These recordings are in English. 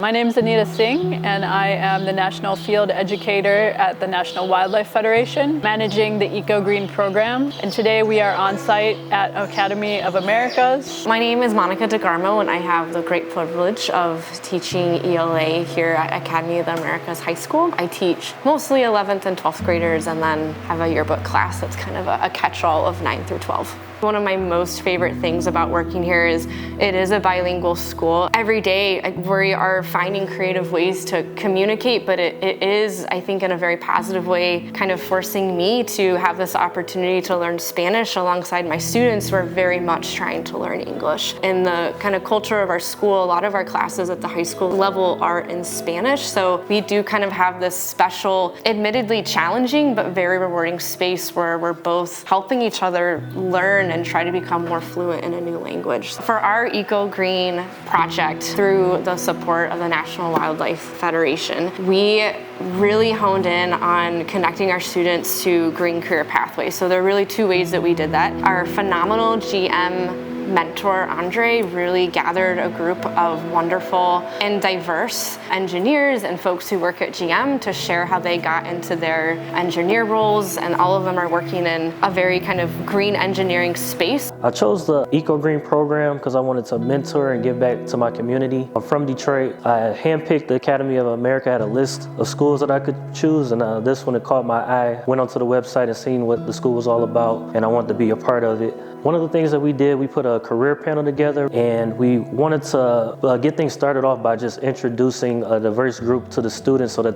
My name is Anita Singh, and I am the National Field Educator at the National Wildlife Federation, managing the EcoGreen program. And today we are on site at Academy of Americas. My name is Monica DeGarmo, and I have the great privilege of teaching ELA here at Academy of the Americas High School. I teach mostly 11th and 12th graders, and then have a yearbook class that's kind of a catch-all of 9 through 12. One of my most favorite things about working here is it is a bilingual school. Every day we are finding creative ways to communicate, but it is, I think, in a very positive way, kind of forcing me to have this opportunity to learn Spanish alongside my students who are very much trying to learn English. In the kind of culture of our school, a lot of our classes at the high school level are in Spanish, so we do kind of have this special, admittedly challenging, but very rewarding space where we're both helping each other learn and try to become more fluent in a new language. For our EcoGreen project, through the support of the National Wildlife Federation, we really honed in on connecting our students to green career pathways. So there are really two ways that we did that. Our phenomenal GM mentor, Andre, really gathered a group of wonderful and diverse engineers and folks who work at GM to share how they got into their engineer roles, and all of them are working in a very kind of green engineering space. I chose the EcoGreen program because I wanted to mentor and give back to my community. I'm from Detroit. I handpicked the Academy of America. I had a list of schools that I could choose, and this one, it caught my eye. Went onto the website and seen what the school was all about, and I wanted to be a part of it. One of the things that we did, we put a career panel together, and we wanted to get things started off by just introducing a diverse group to the students so that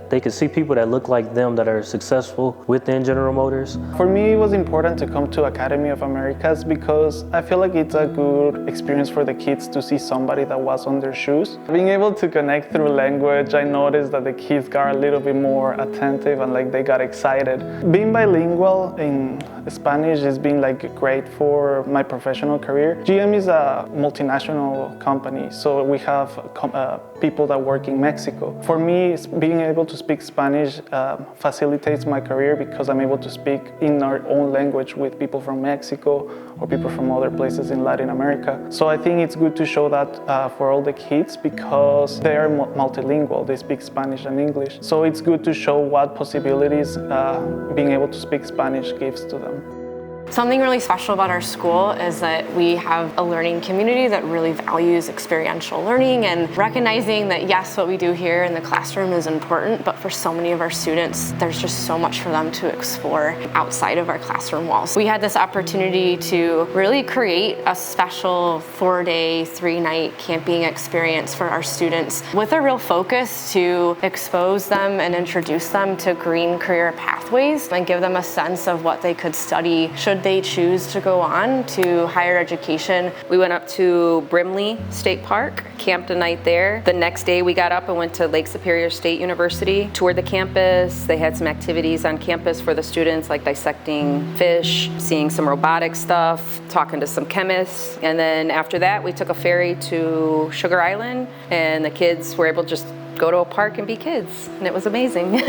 they could see people that look like them that are successful within General Motors. For me, it was important to come to Academy of Americas because I feel like it's a good experience for the kids to see somebody that was on their shoes. Being able to connect through language, I noticed that the kids got a little bit more attentive and like they got excited. Being bilingual in Spanish has been like great for my professional career. GM is a multinational company, so we have people that work in Mexico. For me, being able to speak Spanish facilitates my career because I'm able to speak in our own language with people from Mexico or people from other places in Latin America. So I think it's good to show that for all the kids because they are multilingual. They speak Spanish and English. So it's good to show what possibilities being able to speak Spanish gives to them. Something really special about our school is that we have a learning community that really values experiential learning and recognizing that yes, what we do here in the classroom is important, but for so many of our students, there's just so much for them to explore outside of our classroom walls. We had this opportunity to really create a special 4-day, 3-night camping experience for our students with a real focus to expose them and introduce them to green career pathways and give them a sense of what they could study should they choose to go on to higher education. We went up to Brimley State Park, camped a night there. The next day we got up and went to Lake Superior State University, toured the campus. They had some activities on campus for the students like dissecting fish, seeing some robotics stuff, talking to some chemists. And then after that we took a ferry to Sugar Island, and the kids were able to just go to a park and be kids, and it was amazing.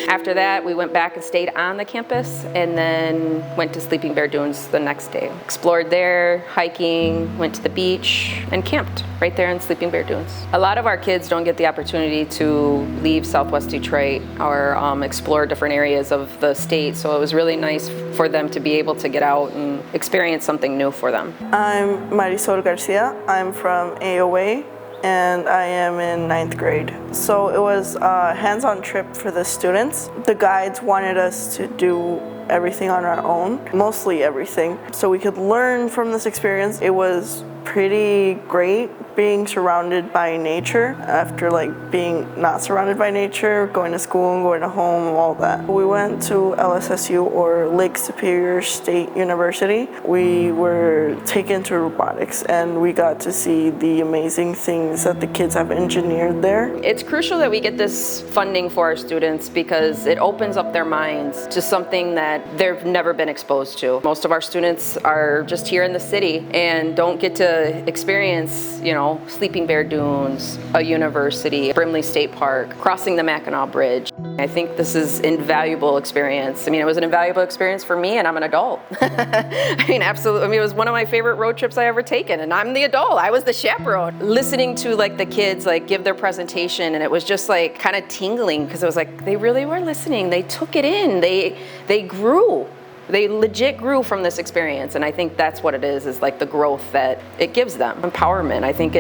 After that, we went back and stayed on the campus and then went to Sleeping Bear Dunes the next day. Explored there, hiking, went to the beach, and camped right there in Sleeping Bear Dunes. A lot of our kids don't get the opportunity to leave Southwest Detroit or explore different areas of the state, so it was really nice for them to be able to get out and experience something new for them. I'm Marisol Garcia. I'm from AOA, and I am in 9th grade. So it was a hands-on trip for the students. The guides wanted us to do everything on our own, mostly everything, so we could learn from this experience. It was pretty great being surrounded by nature after like being not surrounded by nature, going to school and going to home, all that. We went to LSSU, or Lake Superior State University. We were taken to robotics and we got to see the amazing things that the kids have engineered there. It's crucial that we get this funding for our students because it opens up their minds to something that they've never been exposed to. Most of our students are just here in the city and don't get to experience, Sleeping Bear Dunes, a university, Brimley State Park, crossing the Mackinac Bridge. I think this is an invaluable experience. I mean, it was an invaluable experience for me, and I'm an adult. I mean, absolutely. I mean, it was one of my favorite road trips I ever taken, and I'm the adult. I was the chaperone. Listening to like the kids like give their presentation, and it was just like kind of tingling because it was like they really were listening. They took it in. They grew. They legit grew from this experience, and I think that's what it is like the growth that it gives them. Empowerment, I think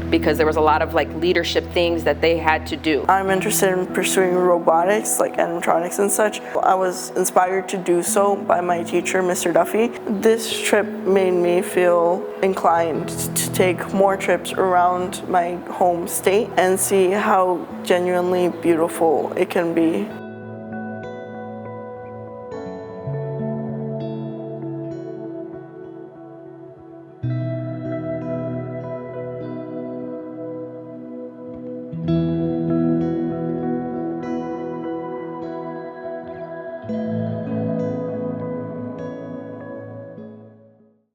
because there was a lot of like leadership things that they had to do. I'm interested in pursuing robotics, like animatronics and such. I was inspired to do so by my teacher, Mr. Duffy. This trip made me feel inclined to take more trips around my home state and see how genuinely beautiful it can be.